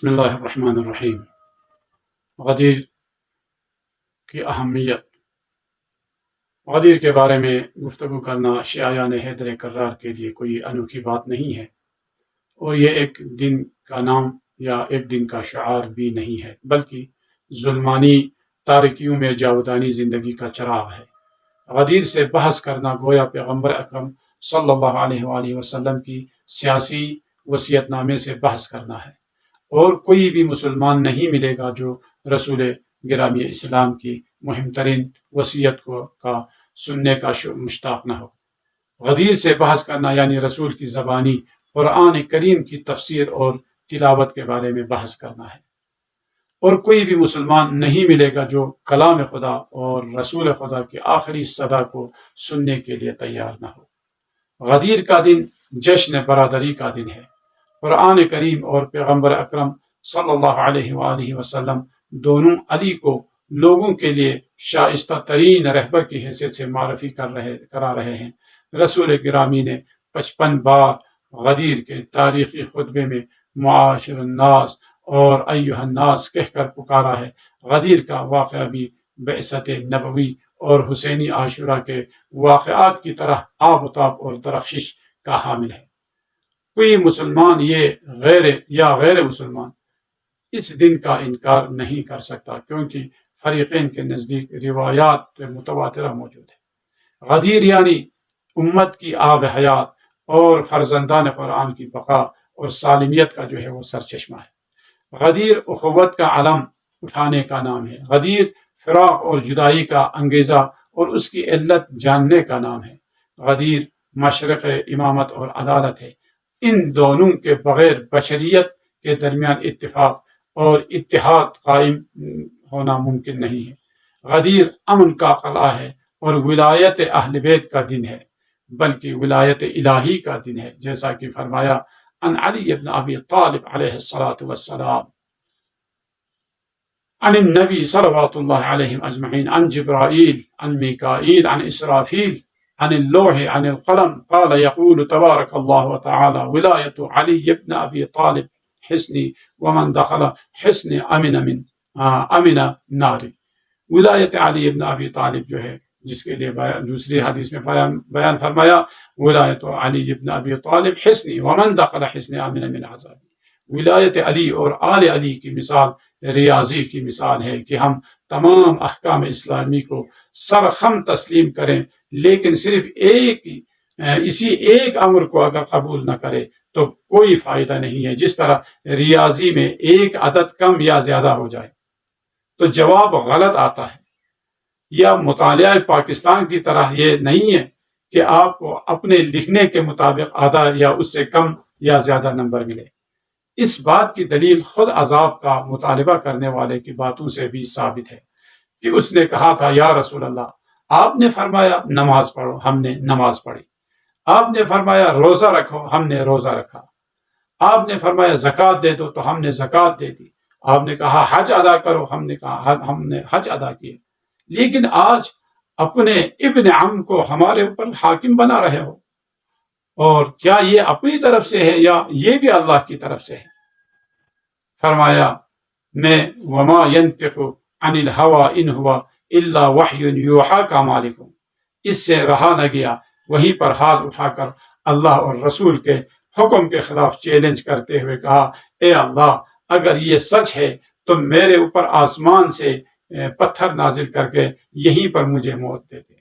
بسم اللہ الرحمن الرحیم۔ غدیر کی اہمیت۔ غدیر کے بارے میں گفتگو کرنا شیعیان حیدر کرار کے لیے کوئی انوکھی بات نہیں ہے، اور یہ ایک دن کا نام یا ایک دن کا شعار بھی نہیں ہے، بلکہ ظلمانی تاریکیوں میں جاودانی زندگی کا چراغ ہے۔ غدیر سے بحث کرنا گویا پیغمبر اکرم صلی اللہ علیہ وآلہ وسلم کی سیاسی وصیت نامے سے بحث کرنا ہے، اور کوئی بھی مسلمان نہیں ملے گا جو رسول گرامی اسلام کی مہم ترین وصیت کا سننے کا مشتاق نہ ہو۔ غدیر سے بحث کرنا یعنی رسول کی زبانی قرآن کریم کی تفسیر اور تلاوت کے بارے میں بحث کرنا ہے، اور کوئی بھی مسلمان نہیں ملے گا جو کلام خدا اور رسول خدا کی آخری صدا کو سننے کے لیے تیار نہ ہو۔ غدیر کا دن جشن برادری کا دن ہے۔ قرآن کریم اور پیغمبر اکرم صلی اللہ علیہ وآلہ وسلم دونوں علی کو لوگوں کے لیے شائستہ ترین رہبر کی حیثیت سے معرفی کرا رہے ہیں۔ رسول گرامی نے 55 بار غدیر کے تاریخی خطبے میں معاشر الناس اور ایھا الناس کہہ کر پکارا ہے۔ غدیر کا واقعہ بھی بعثت نبوی اور حسینی عاشورہ کے واقعات کی طرح آب و تاب اور درخشش کا حامل ہے۔ کوئی مسلمان غیر مسلمان اس دن کا انکار نہیں کر سکتا، کیونکہ فریقین کے نزدیک روایات متواترہ موجود ہے۔ غدیر یعنی امت کی آب حیات اور فرزندان قرآن کی بقا اور سالمیت کا جو ہے وہ سرچشمہ ہے۔ غدیر اخوت کا علم اٹھانے کا نام ہے۔ غدیر فراق اور جدائی کا انگیزہ اور اس کی علت جاننے کا نام ہے۔ غدیر مشرق امامت اور عدالت ہے۔ ان دونوں کے بغیر بشریت کے درمیان اتفاق اور اتحاد قائم ہونا ممکن نہیں ہے۔ غدیر امن کا قلعہ ہے اور ولایت اہل بیت کا دن ہے، بلکہ ولایت الہی کا دن ہے، جیسا کہ فرمایا عن علی بن ابی طالب علیہ الصلاۃ والسلام عن النبی صلوات اللہ علیہ اجمعین عن جبرائیل عن میکائیل عن اسرافیل عن اللوح عن القلم قال يقول تبارك الله وتعالى ولاية علي بن أبي طالب حصني ومن دخل حصني امن ناری۔ ولایت علی ابن ابی طالب جو ہے، جس کے لیے دوسری حدیث میں بیان فرمایا ولایت علی ابن ابی طالب حصنی ومن دخل حصنی امن من عذابی۔ ولایت علی اور آل علی کی مثال ریاضی کی مثال ہے کہ ہم تمام احکام اسلامی کو سرخم تسلیم کریں، لیکن صرف اسی ایک امر کو اگر قبول نہ کرے تو کوئی فائدہ نہیں ہے۔ جس طرح ریاضی میں ایک عدد کم یا زیادہ ہو جائے تو جواب غلط آتا ہے، یا مطالعہ پاکستان کی طرح یہ نہیں ہے کہ آپ کو اپنے لکھنے کے مطابق آدھا یا اس سے کم یا زیادہ نمبر ملے۔ اس بات کی دلیل خود عذاب کا مطالبہ کرنے والے کی باتوں سے بھی ثابت ہے کہ اس نے کہا تھا یا رسول اللہ، آپ نے فرمایا نماز پڑھو، ہم نے نماز پڑھی۔ آپ نے فرمایا روزہ رکھو، ہم نے روزہ رکھا۔ آپ نے فرمایا زکوٰۃ دے دو تو ہم نے زکوٰۃ دے دی۔ آپ نے کہا حج ادا کرو، ہم نے کہا ہم نے حج ادا کیے۔ لیکن آج اپنے ابن عم کو ہمارے اوپر حاکم بنا رہے ہو، اور کیا یہ اپنی طرف سے ہے یا یہ بھی اللہ کی طرف سے ہے؟ فرمایا میں وما ينطق عن الهوى ان هو الا وحی یوحی کا مالک ہوں۔ اس سے رہا نہ گیا، وہیں پر ہاتھ اٹھا کر اللہ اور رسول کے حکم کے خلاف چیلنج کرتے ہوئے کہا اے اللہ، اگر یہ سچ ہے تو میرے اوپر آسمان سے پتھر نازل کر کے یہیں پر مجھے موت دے دے۔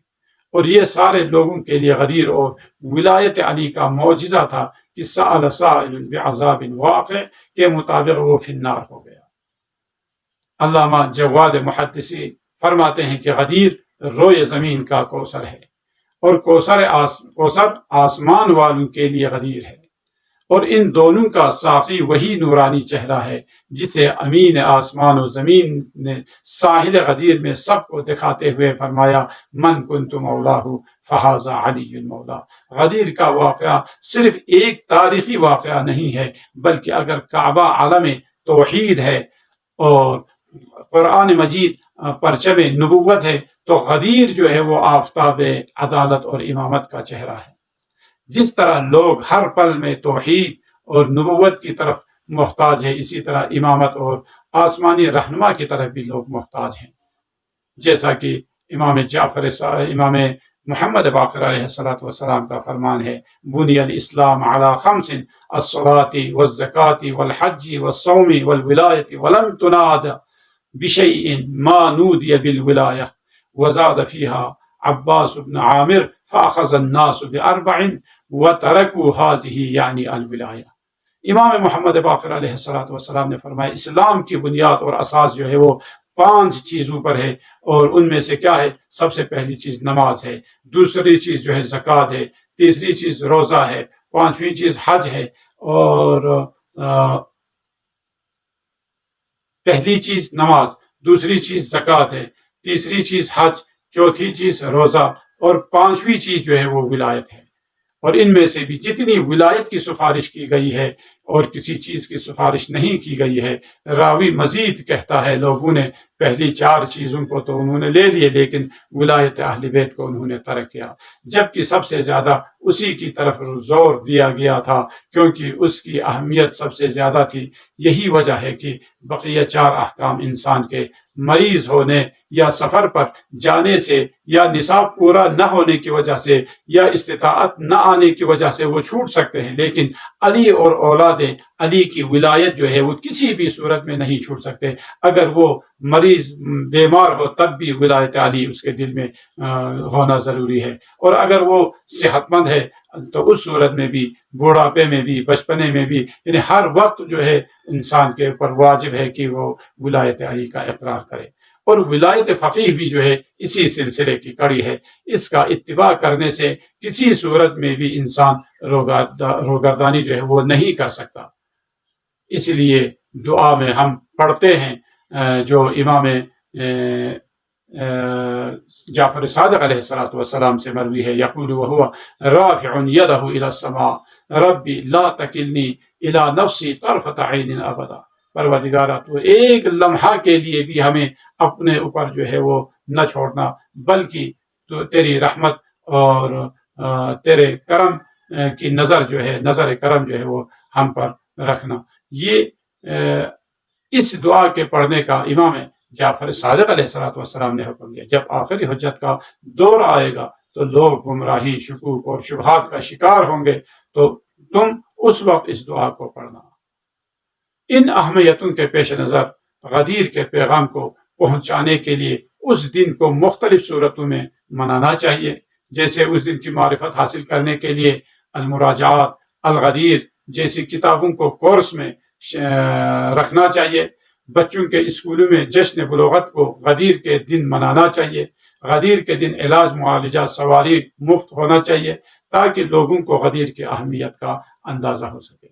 اور یہ سارے لوگوں کے لیے غدیر اور ولایت علی کا معجزہ تھا کہ سأل سائل بعذاب واقع کے مطابق وہ فی النار ہو گیا۔ علامہ جواد محدثی فرماتے ہیں کہ غدیر روئے زمین کا کوثر ہے، اور کوثر آسمان والوں کے لیے غدیر ہے، اور ان دونوں کا ساقی وہی نورانی چہرہ ہے جسے امین آسمان و زمین نے ساحل غدیر میں سب کو دکھاتے ہوئے فرمایا من کنت مولاہ فہذا علی مولا۔ غدیر کا واقعہ صرف ایک تاریخی واقعہ نہیں ہے، بلکہ اگر کعبہ عالم توحید ہے اور قرآن مجید پرچم نبوت ہے تو غدیر جو ہے وہ آفتاب عدالت اور امامت کا چہرہ ہے۔ جس طرح لوگ ہر پل میں توحید اور نبوت کی طرف محتاج ہے، اسی طرح امامت اور آسمانی رہنما کی طرف بھی لوگ محتاج ہیں، جیسا کہ امام محمد باقر علیہ السلام کا فرمان ہے، بنی الاسلام علی خمس الصلاة والزکاة والحج والصوم والولایة ولم تناد بشیء ما نودی بالولایہ وزاد فیها عباس بن عامر فاخذ الناس باربع وترکوا هذه یعنی الولایہ۔ امام محمد باقر علیہ السلام نے فرمایا اسلام کی بنیاد اور اساس جو ہے وہ 5 چیزوں پر ہے، اور ان میں سے کیا ہے؟ سب سے پہلی چیز نماز ہے، دوسری چیز جو ہے زکوٰۃ ہے، تیسری چیز روزہ ہے، 5ویں چیز حج ہے، اور پہلی چیز نماز، دوسری چیز زکوٰۃ ہے، تیسری چیز حج، چوتھی چیز روزہ، اور 5ویں چیز جو ہے وہ ولایت ہے۔ اور ان میں سے بھی جتنی ولایت کی سفارش کی گئی ہے اور کسی چیز کی سفارش نہیں کی گئی ہے، راوی مزید کہتا ہے لوگوں نے پہلی 4 چیزوں کو تو انہوں نے لے لیے، لیکن ولایت اہل بیت کو انہوں نے ترک کیا، جبکہ سب سے زیادہ اسی کی طرف زور دیا گیا تھا، کیونکہ اس کی اہمیت سب سے زیادہ تھی۔ یہی وجہ ہے کہ بقیہ 4 احکام انسان کے مریض ہونے یا سفر پر جانے سے یا نصاب پورا نہ ہونے کی وجہ سے یا استطاعت نہ آنے کی وجہ سے وہ چھوٹ سکتے ہیں، لیکن علی اور اولاد علی کی ولایت جو ہے وہ کسی بھی صورت میں نہیں چھوٹ سکتے۔ اگر وہ مریض بیمار ہو تب بھی ولایت علی اس کے دل میں ہونا ضروری ہے، اور اگر وہ صحت مند ہے تو اس صورت میں بھی، بوڑھاپے میں بھی، بچپنے میں بھی، یعنی ہر وقت جو ہے انسان کے اوپر واجب ہے کہ وہ ولایت علی کا اقرار کرے۔ اور ولایت فقیہ بھی جو ہے اسی سلسلے کی کڑی ہے، اس کا اتباع کرنے سے کسی صورت میں بھی انسان روگردانی جو ہے وہ نہیں کر سکتا۔ اس لیے دعا میں ہم پڑھتے ہیں جو امام جعفر صادق علیہ السلام سے مروی ہے، یقول وهو رافع يده الى السماء ربی لا تکلنی الى نفسی طرفۃ عین ابدا، پروردگارہ تو ایک لمحہ کے لیے بھی ہمیں اپنے اوپر جو ہے وہ نہ چھوڑنا، بلکہ تو تیری رحمت اور تیرے کرم کی نظر جو ہے، نظر کرم جو ہے وہ ہم پر رکھنا۔ یہ اس دعا کے پڑھنے کا امام جعفر صادق علیہ السلام نے حکم دیا۔ جب آخری حجت کا دور آئے گا تو لوگ گمراہی، شکوک اور شبہات کا شکار ہوں گے، تو تم اس وقت اس دعا کو پڑھنا۔ ان اہمیتوں کے پیش نظر غدیر کے پیغام کو پہنچانے کے لیے اس دن کو مختلف صورتوں میں منانا چاہیے، جیسے اس دن کی معرفت حاصل کرنے کے لیے المراجعات، الغدیر جیسی کتابوں کو کورس میں رکھنا چاہیے، بچوں کے اسکولوں میں جشن بلوغت کو غدیر کے دن منانا چاہیے، غدیر کے دن علاج، معالجہ، سواری مفت ہونا چاہیے، تاکہ لوگوں کو غدیر کی اہمیت کا اندازہ ہو سکے۔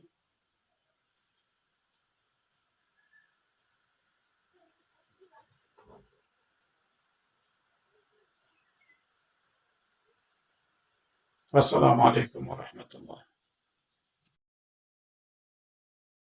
السلام علیکم ورحمۃ اللہ۔